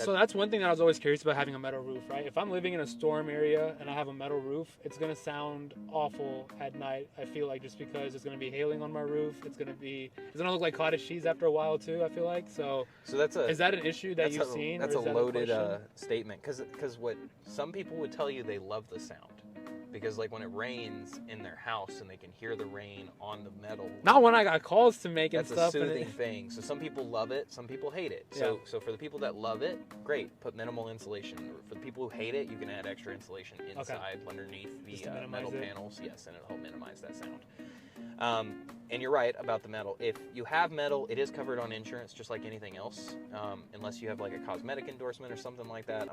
So that's one thing that I was always curious about having a metal roof, right? If I'm living in a storm area and I have a metal roof, it's gonna sound awful at night. I feel like just because it's gonna be hailing on my roof, it's gonna look like cottage cheese after a while too. I feel like so. Is that an issue that you've seen? That's or a is that loaded question? statement because what some people would tell you, they love the sound. Because like when it rains in their house and they can hear the rain on the metal. Not when I got calls to make and That's stuff. a soothing thing. So some people love it, some people hate it. So for the people that love it, great, put minimal insulation. For the people who hate it, you can add extra insulation inside underneath the metal panels. Yes, and it'll help minimize that sound. And you're right about the metal. If you have metal, it is covered on insurance just like anything else, unless you have like a cosmetic endorsement or something like that.